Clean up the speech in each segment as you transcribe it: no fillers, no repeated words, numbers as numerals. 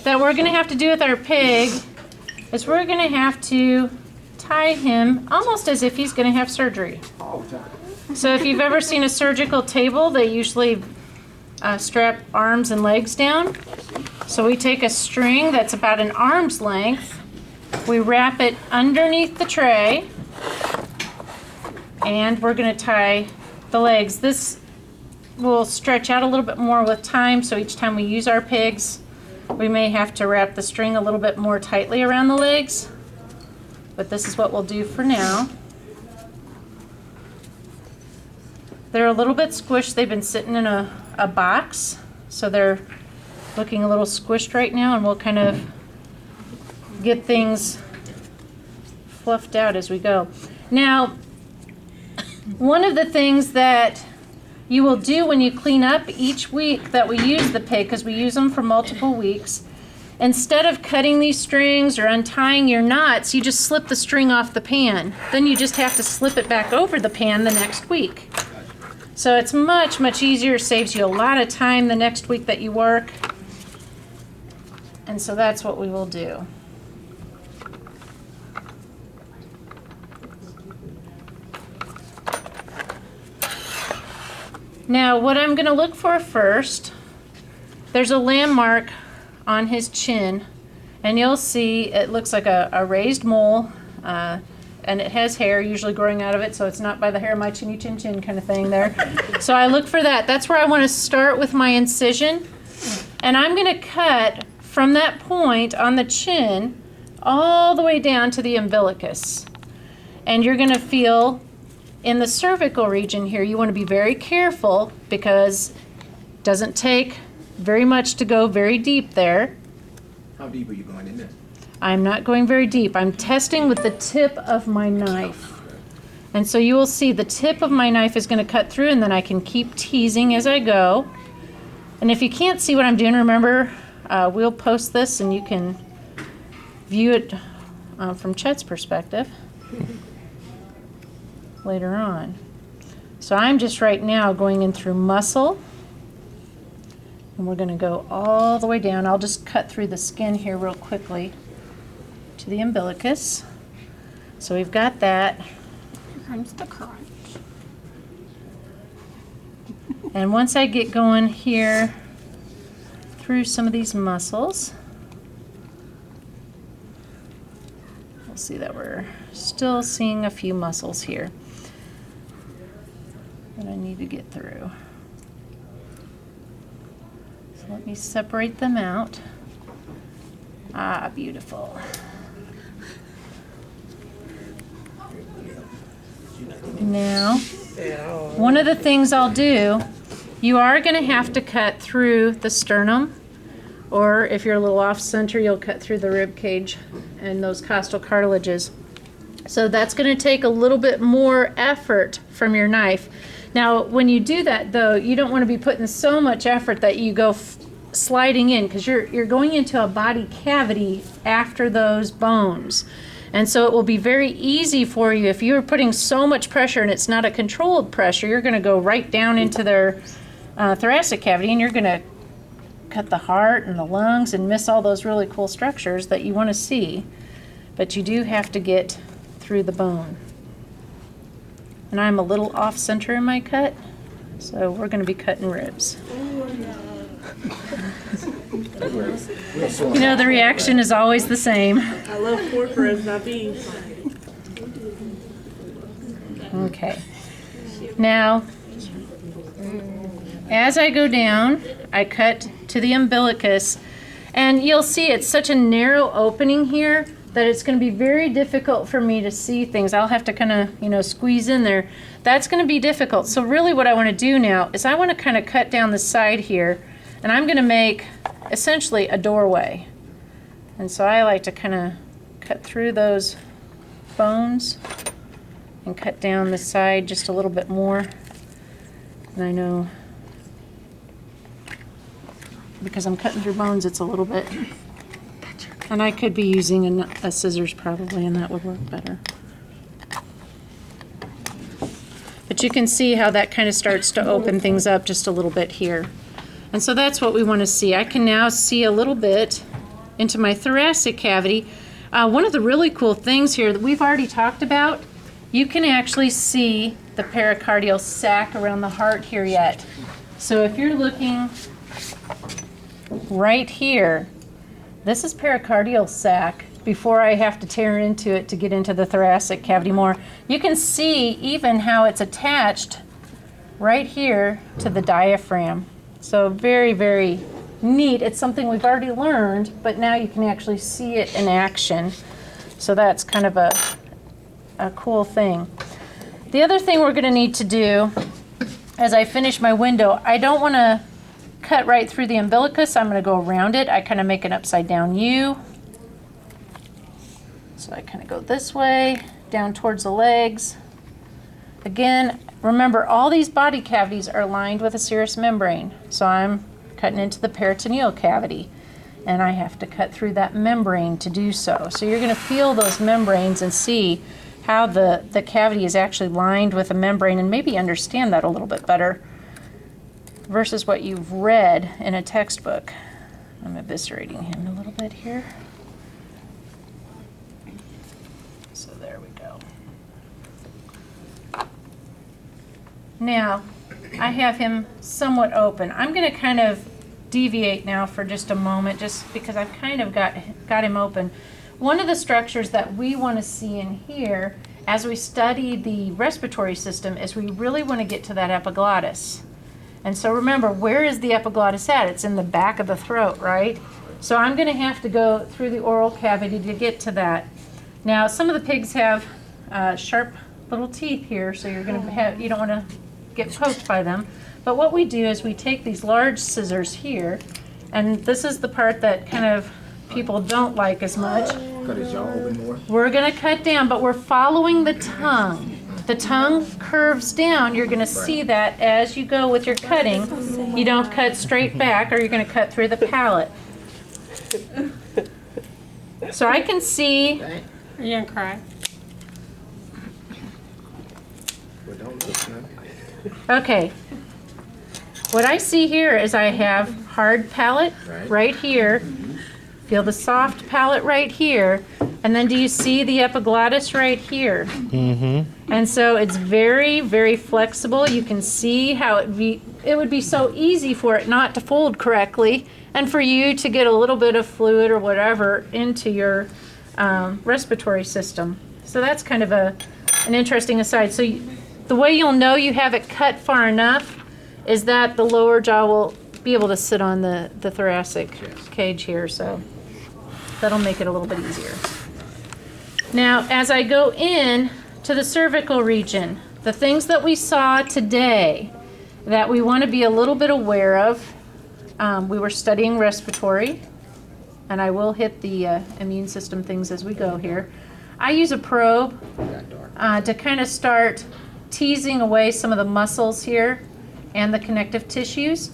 that we're going to have to do with our pig is we're going to have to tie him almost as if he's going to have surgery. So if you've ever seen a surgical table, they usually strap arms and legs down. So we take a string that's about an arm's length, we wrap it underneath the tray, and we're going to tie the legs. This will stretch out a little bit more with time, so each time we use our pigs, we may have to wrap the string a little bit more tightly around the legs, but this is what we'll do for now. They're a little bit squished. They've been sitting in a box, so they're looking a little squished right now, and we'll kind of get things fluffed out as we go. Now, one of the things that you will do when you clean up each week that we use the pig, because we use them for multiple weeks, instead of cutting these strings or untying your knots, you just slip the string off the pan. Then you just have to slip it back over the pan the next week. So it's much, much easier, saves you a lot of time the next week that you work. And so that's what we will do. Now, what I'm going to look for first, there's a landmark on his chin, and you'll see it looks like a raised mole, and it has hair usually growing out of it, so it's not by the hair of my chinny chin chin kind of thing there. So I look for that. That's where I want to start with my incision, and I'm going to cut from that point on the chin all the way down to the umbilicus. And you're going to feel in the cervical region here, you want to be very careful because it doesn't take very much to go very deep there. How deep are you going in there? I'm not going very deep. I'm testing with the tip of my knife. And so you will see the tip of my knife is going to cut through, and then I can keep teasing as I go. And if you can't see what I'm doing, remember, we'll post this and you can view it from Chet's perspective later on. So I'm just right now going in through muscle, and we're going to go all the way down. I'll just cut through the skin here real quickly to the umbilicus. So we've got that. Here comes the crunch. And once I get going here through some of these muscles, we'll see that we're still seeing a few muscles here that I need to get through. So let me separate them out. Ah, beautiful. Now, one of the things I'll do, you are going to have to cut through the sternum, or if you're a little off center, you'll cut through the rib cage and those costal cartilages. So that's going to take a little bit more effort from your knife. Now, when you do that, though, you don't want to be putting so much effort that you go sliding in, because you're going into a body cavity after those bones. And so it will be very easy for you if you're putting so much pressure and it's not a controlled pressure, you're going to go right down into their thoracic cavity, and you're going to cut the heart and the lungs and miss all those really cool structures that you want to see. But you do have to get through the bone. And I'm a little off center in my cut, so we're going to be cutting ribs. You know, the reaction is always the same. I love pork ribs, not beef. Okay. Now, as I go down, I cut to the umbilicus, and you'll see it's such a narrow opening here that it's going to be very difficult for me to see things. I'll have to kind of, squeeze in there. That's going to be difficult. So really what I want to do now is I want to kind of cut down the side here, and I'm going to make essentially a doorway. And so I like to kind of cut through those bones and cut down the side just a little bit more. And I know because I'm cutting through bones, it's a little bit, and I could be using a scissors probably, and that would work better. But you can see how that kind of starts to open things up just a little bit here. And so that's what we want to see. I can now see a little bit into my thoracic cavity. One of the really cool things here that we've already talked about, you can actually see the pericardial sac around the heart here yet. So if you're looking right here, this is pericardial sac before I have to tear into it to get into the thoracic cavity more. You can see even how it's attached right here to the diaphragm. So very, very neat. It's something we've already learned, but now you can actually see it in action. So that's kind of a cool thing. The other thing we're going to need to do as I finish my window, I don't want to cut right through the umbilicus. I'm going to go around it. I kind of make an upside down U. So I kind of go this way, down towards the legs. Again, remember all these body cavities are lined with a serous membrane. So I'm cutting into the peritoneal cavity, and I have to cut through that membrane to do so. So you're going to feel those membranes and see how the cavity is actually lined with a membrane, and maybe understand that a little bit better versus what you've read in a textbook. I'm eviscerating him a little bit here. So there we go. Now, I have him somewhat open. I'm going to kind of deviate now for just a moment, just because I've kind of got him open. One of the structures that we want to see in here as we study the respiratory system is we really want to get to that epiglottis. And so remember, where is the epiglottis at? It's in the back of the throat, right? So I'm going to have to go through the oral cavity to get to that. Now, some of the pigs have sharp little teeth here, so you don't want to get poked by them. But what we do is we take these large scissors here, and this is the part that kind of people don't like as much. Cut his jaw open more. We're going to cut down, but we're following the tongue. The tongue curves down. You're going to see that as you go with your cutting. You don't cut straight back, or you're going to cut through the palate. So I can see. Are you gonna cry? But don't look, no. Okay. What I see here is I have hard palate right here. Feel the soft palate right here. And then do you see the epiglottis right here? Mm-hmm. And so it's very, very flexible. You can see how it would be so easy for it not to fold correctly, and for you to get a little bit of fluid or whatever into your respiratory system. So that's kind of an interesting aside. So the way you'll know you have it cut far enough is that the lower jaw will be able to sit on the thoracic cage here. So that'll make it a little bit easier. Now, as I go in to the cervical region, the things that we saw today that we want to be a little bit aware of, we were studying respiratory, and I will hit the immune system things as we go here. I use a probe to kind of start teasing away some of the muscles here and the connective tissues.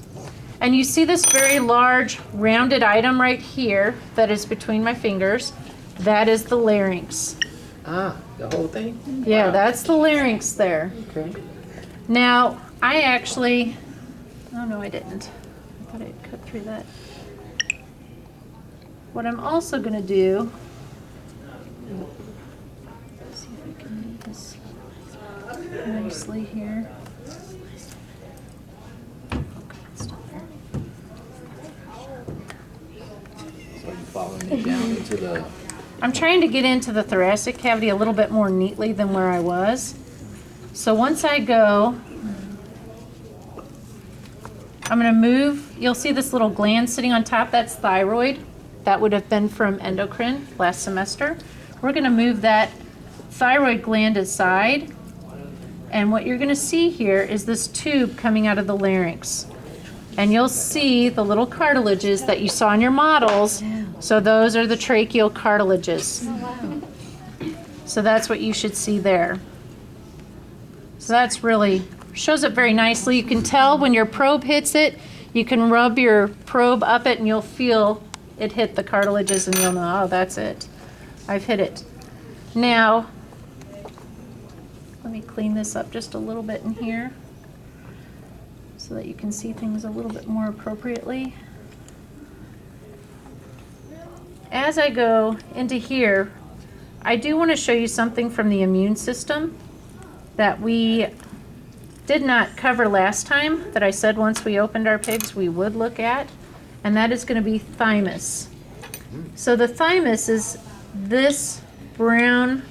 And you see this very large rounded item right here that is between my fingers. That is the larynx. Ah, the whole thing? Yeah, Wow. that's the larynx there. Okay. Now, I actually, oh no, I didn't. I thought I'd cut through that. What I'm also going to do, see if I can move this nicely here. Okay, it's still there. So you following it down into the... I'm trying to get into the thoracic cavity a little bit more neatly than where I was. So once I go, I'm going to move. You'll see this little gland sitting on top. That's thyroid. That would have been from endocrine last semester. We're going to move that thyroid gland aside. And what you're going to see here is this tube coming out of the larynx. And you'll see the little cartilages that you saw in your models. So those are the tracheal cartilages. So that's what you should see there. So that's really, shows up very nicely. You can tell when your probe hits it, you can rub your probe up it and you'll feel it hit the cartilages and you'll know, oh, that's it. I've hit it. Now, let me clean this up just a little bit in here. So so that you can see things a little bit more appropriately. As I go into here, I do want to show you something from the immune system that we did not cover last time, that I said once we opened our pigs we would look at, and that is going to be thymus. So the thymus is this brown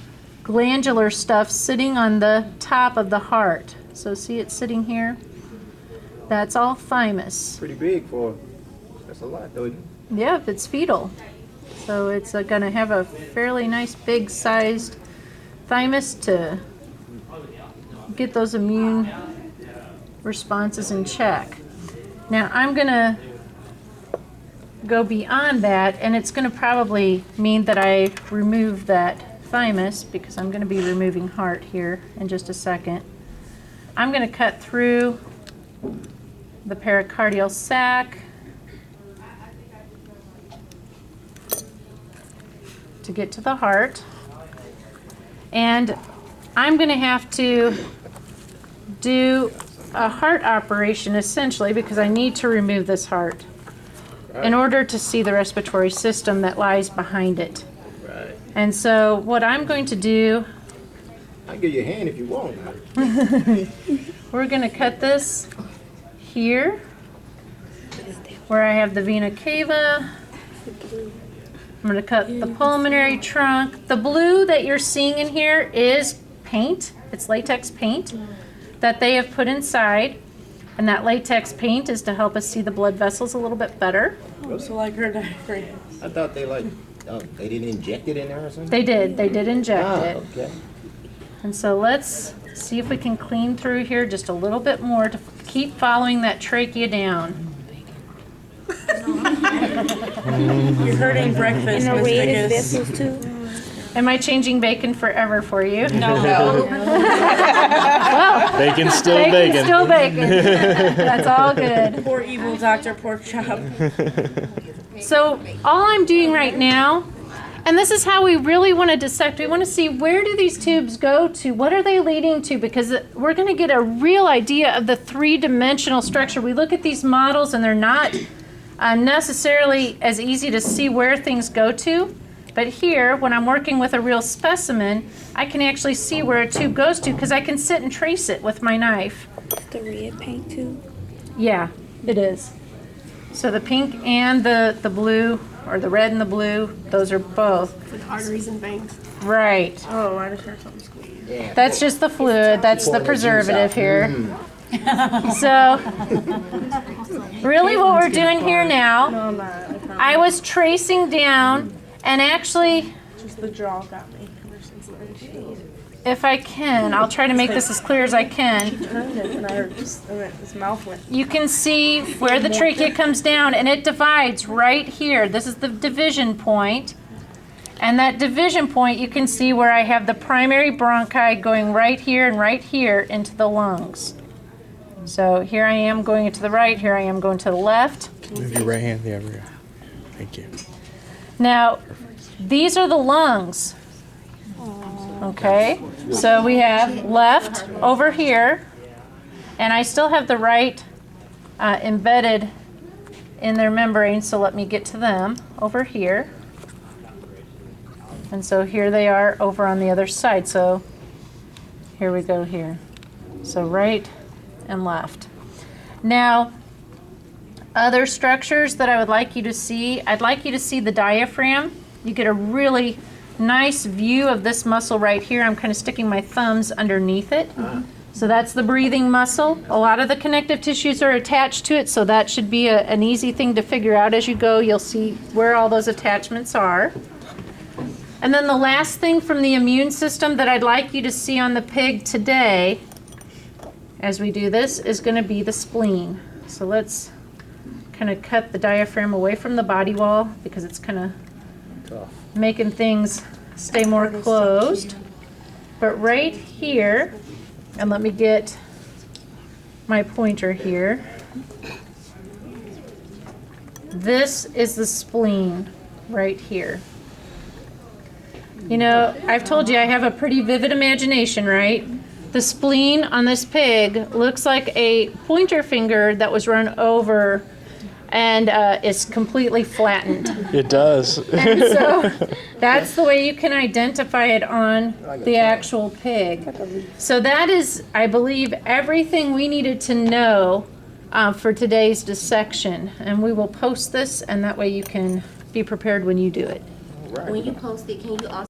glandular stuff sitting on the top of the heart. So see it sitting here? That's all thymus. Pretty big for, that's a lot though, isn't it? Yeah, it's fetal. So it's going to have a fairly nice big sized thymus to get those immune responses in check. Now I'm going to go beyond that, and it's going to probably mean that I remove that thymus because I'm going to be removing heart here in just a second. I'm going to cut through the pericardial sac to get to the heart, and I'm going to have to do a heart operation essentially because I need to remove this heart in order to see the respiratory system that lies behind it. Right. And so what I'm going to do, I'll give you a hand if you want. we're going to cut this here where I have the vena cava. I'm going to cut the pulmonary trunk. The blue that you're seeing in here is paint. It's latex paint that they have put inside. And that latex paint is to help us see the blood vessels a little bit better. So like her diaphragm. I thought they they didn't inject it in there or something? They did inject it. Okay. And so let's see if we can clean through here just a little bit more to keep following that trachea down. You're hurting breakfast, Miss Vickers. Am I changing bacon forever for you? No. Bacon's still Bacon's bacon. still bacon. That's all good. Poor evil Dr. Pork Chop. So all I'm doing right now, and this is how we really want to dissect. We want to see where do these tubes go to? What are they leading to? Because we're going to get a real idea of the three-dimensional structure. We look at these models and they're not necessarily as easy to see where things go to. But here, when I'm working with a real specimen, I can actually see where a tube goes to because I can sit and trace it with my knife. The red paint too. Yeah, it is. So the pink and the blue, or the red and the blue, those are both. With arteries and veins. Right. Oh, I just heard something squeak. Yeah. That's just the fluid. That's the preservative here. So, really what we're doing here now, No, I'm not. I promise. I was tracing down, and actually, Just the jaw got me. Ever since then. if I can, I'll try to make this as clear as I can. Turned it, and I heard just his mouth went. You can see where the trachea comes down, and it divides right here. This is the division point. And that division point, you can see where I have the primary bronchi going right here and right here into the lungs. So here I am going into the right, here I am going to the left. Move your right hand. There we go. Thank you. Now, these are the lungs. Okay, so we have left over here, and I still have the right embedded in their membrane, so let me get to them over here. And so here they are over on the other side. So here we go here. So right and left. Now, other structures that I would like you to see, I'd like you to see the diaphragm. You get a really nice view of this muscle right here. I'm kind of sticking my thumbs underneath it. So that's the breathing muscle. A lot of the connective tissues are attached to it, so that should be an easy thing to figure out as you go. You'll see where all those attachments are. And then the last thing from the immune system that I'd like you to see on the pig today, as we do this, is going to be the spleen. So let's kind of cut the diaphragm away from the body wall because it's kind of making things stay more closed. But right here, and let me get my pointer here. This is the spleen right here. You know, I've told you I have a pretty vivid imagination, right? The spleen on this pig looks like a pointer finger that was run over and is completely flattened. It does. And so that's the way you can identify it on the actual pig. So that is, I believe, everything we needed to know for today's dissection. And we will post this, and that way you can be prepared when you do it. When you post it, can you also